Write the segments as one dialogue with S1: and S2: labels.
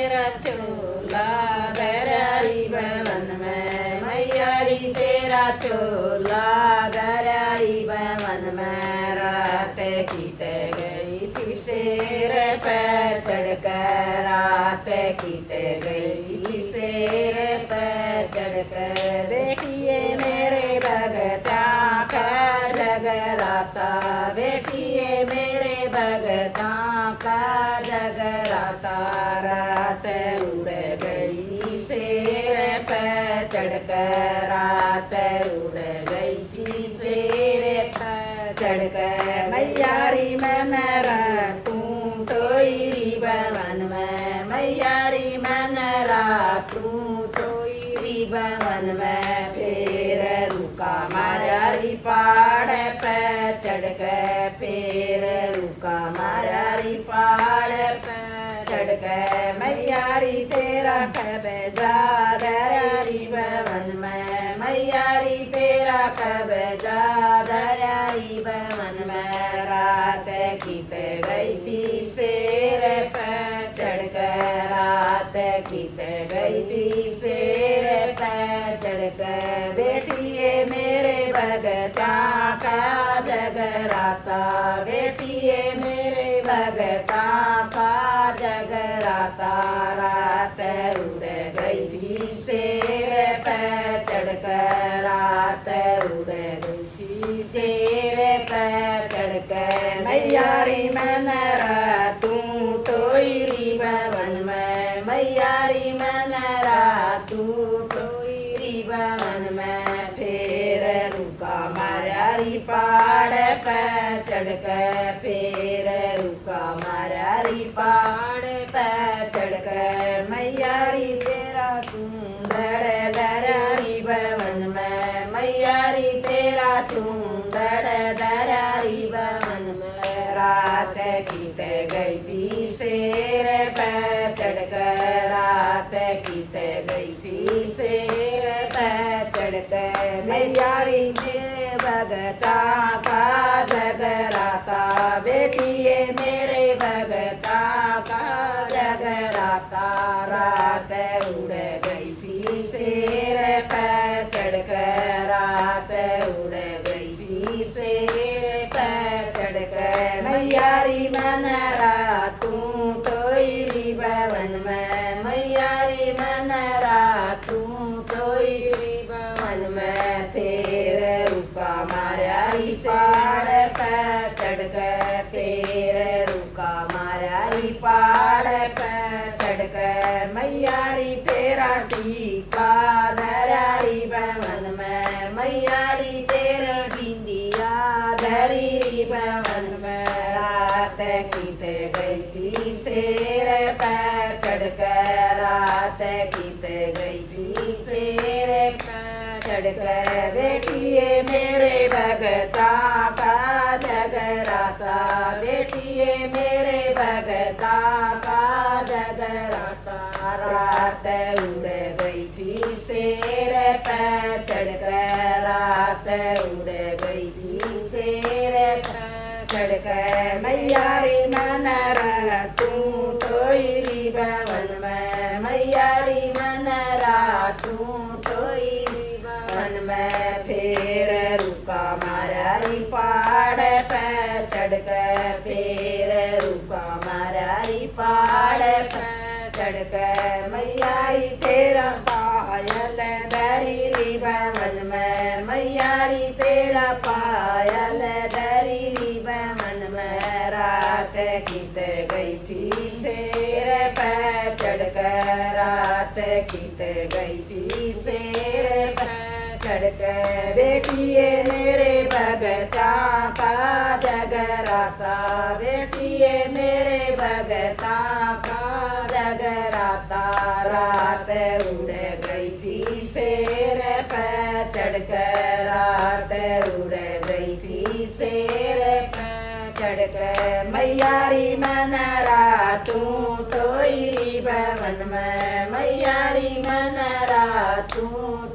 S1: तेरा चोला गरारी भवन में मैयारी तेरा चोला गरारी भवन में रात कीत गई थी शेर पे चढ़कर रात कीत गई थी शेर पे चढ़कर बेटिए मेरे भगता का जगराता बेटिए मेरे भगता का जगराता रात उड़ गई शेर पे चढ़कर रात उड़ गई थी शेर पे चढ़कर मैयारी मन तू टोईरी भवन में मैयारी मन तू टोईरी भवन में फिर रुका मायारी पहाड़ पे चढ़कर फिर रुका मायारी पहाड़ पे चढ़कर मैयारी तेरा कब जा दरियारी भवन में मैयारी तेरा कब जा दरियारी भवन में रात कीत गई थी शेर पे चढ़कर रात कीत गई थी शेर पे चढ़कर बेटिए मेरे भगता का जगराता बेटिए मेरे भगता का जगराता रात उड़ गई थी शेर पे चढ़कर रात उड़ गई थी शेर पे चढ़कर मैयारी मन तू टोईरी भवन में मैयारी मन तू टोईरी भवन में फिर रुका मायारी पहाड़ पे चढ़कर फिर रुका मायारी पहाड़ पे चढ़कर मैयारी तेरा चूंदड़ दरारी भवन में मैयारी तेरा चूंदड़ दरारी भवन में रात कीत गई थी शेर पे चढ़कर रात कीत गई थी शेर पे चढ़कर मैयारी मेरे भगता का जगराता बेटिए मेरे भगता का जगराता रात उड़ गई थी शेर पे चढ़कर रात उड़ गई थी शेर पे चढ़कर मैयारी मन तू टोईरी भवन में मैयारी मन तू टोईरी भवन में फिर रुका मायारी पहाड़ पे चढ़कर फिर रुका मायारी पहाड़ पे चढ़कर मैयारी तेरा टीका दरारी भवन में मैयारी तेरा बिंदिया दरीरी भवन में रात कीत गई थी शेर पे चढ़कर रात कीत गई थी शेर पे चढ़कर बेटिए मेरे भगता का जगराता बेटिए मेरे भगता का जगराता रात उड़ गई थी शेर पे चढ़कर रात उड़ गई थी शेर पे चढ़कर मैयारी मन तू टोईरी भवन में मैयारी मन तू टोईरी भवन में फिर रुका मायारी पहाड़ पे चढ़कर फिर रुका मायारी पहाड़ पे चढ़कर मैयारी तेरा पायल दरीरी भवन में मैयारी तेरा पायल दरीरी भवन में रात कीत गई थी शेर पे चढ़कर रात कीत गई थी शेर पे चढ़कर बेटिए मेरे भगता का जगराता बेटिए मेरे भगता का जगराता रात उड़ गई थी शेर पे चढ़कर रात उड़ गई थी शेर पे चढ़कर मैयारी मन तू टोईरी भवन में मैयारी मन तू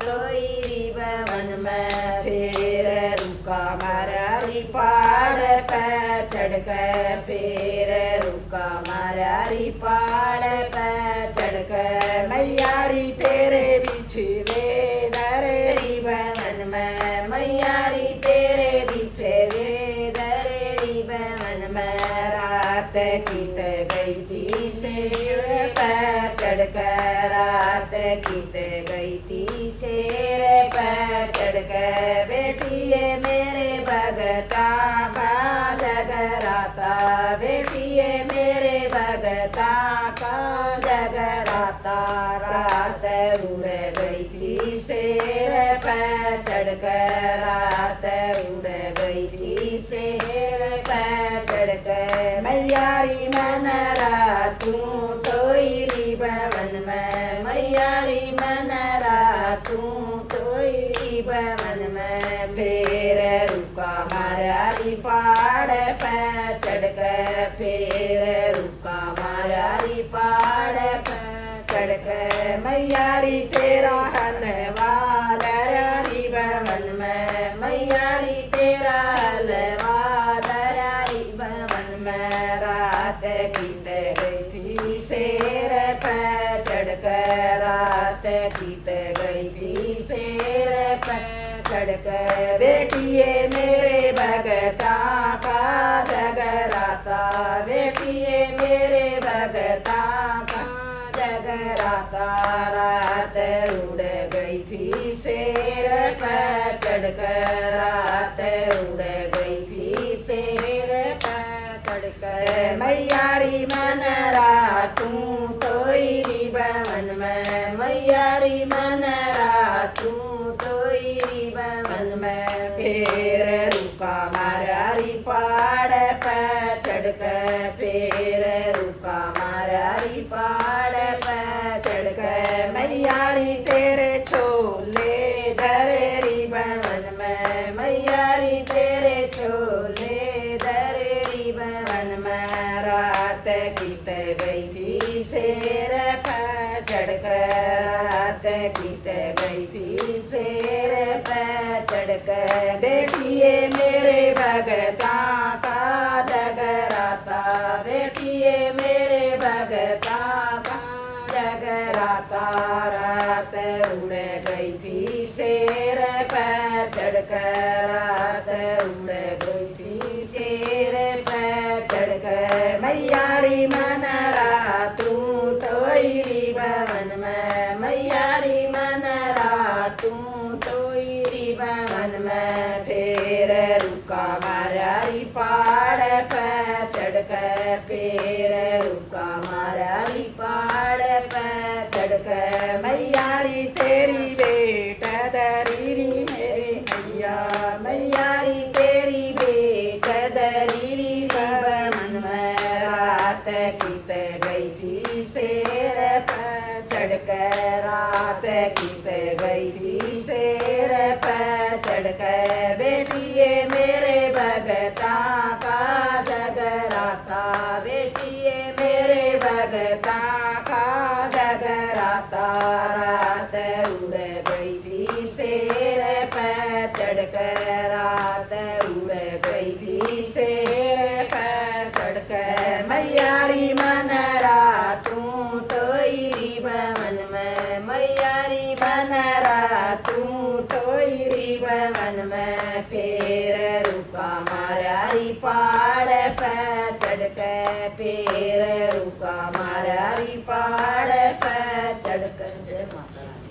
S1: टोईरी भवन में फिर रुका मायारी पहाड़ पे चढ़कर फिर रुका मायारी पहाड़ पे चढ़ शेर पे चढ़कर रात गीत गई थी शेर पे चढ़कर बेटिए मेरे भगता का जगराता बेटिए मेरे भगता का जगराता रात उड़ गई थी शेर पे चढ़कर रात उड़ गई थी शेर पे चढ़कर मैयारी मनरा तू तोयरी भवन में मैयारी मनरा तू तोयरी भवन में फिर रुका मारारी पहाड़ पे चढ़कर फिर रुका मारारी पहाड़ पे चढ़कर मैयारी तेरा हलवा दरारी भवन में मैयारी तेरा हलवा दरारी भवन में रात गीत गई थी शेर पे चढ़कर रात गीत गई थी शेर पे चढ़कर बेटिए मेरे भगता का जगराता बेटिए मेरे भगता का जगराता रात उड़ गई थी शेर पे चढ़कर रात उड़ गई थी शेर पे चढ़कर मैयारी मनरा तू तोयरी भवन में मैयारी मनरा तू तोयरी भवन में फिर रुका मारारी पहाड़ पे चढ़कर फिर रुका मारारी पहाड़ पे चढ़कर मैयारी तेरे छोले दरेरी भवन में मैयारी तेरे छोले दरेरी भवन में रात गीत गई थी शेर पे चढ़कर रात गीत गई थी शेर पे चढ़कर बेटिए मेरे भगता का जगराता बेटिए मेरे भगता का जगराता रात उड़ गई थी शेर पे चढ़कर रात उड़ गई थी शेर पे चढ़कर मैयारी मनरा तू तोयरी भवन में मैयारी मनरा तू तोयरी भवन में फिर रुका मारारी पहाड़ पे चढ़कर फिर रुका मारारी पहाड़ पे चढ़कर मैयारी तेरी बेट दरीरी मेरे मैया मैयारी तेरी बेट दरीरी भवन में रात गीत गई थी शेर पे चढ़कर रात गीत गई थी शेर पे चढ़कर बेटिए मेरे भगता का जगराता बेटिए मेरे भगता का जगराता रात उड़ गई थी शेर पे चढ़कर रात उड़ गई थी शेर पे चढ़कर मैयारी मनरा तू तोयरी भवन में मैयारी मनरा तू तोयरी भवन में फिर रुका मारारी पहाड़ पे चढ़कर फिर रुका मारारी पहाड़ पे चढ़कर जय माता रानी।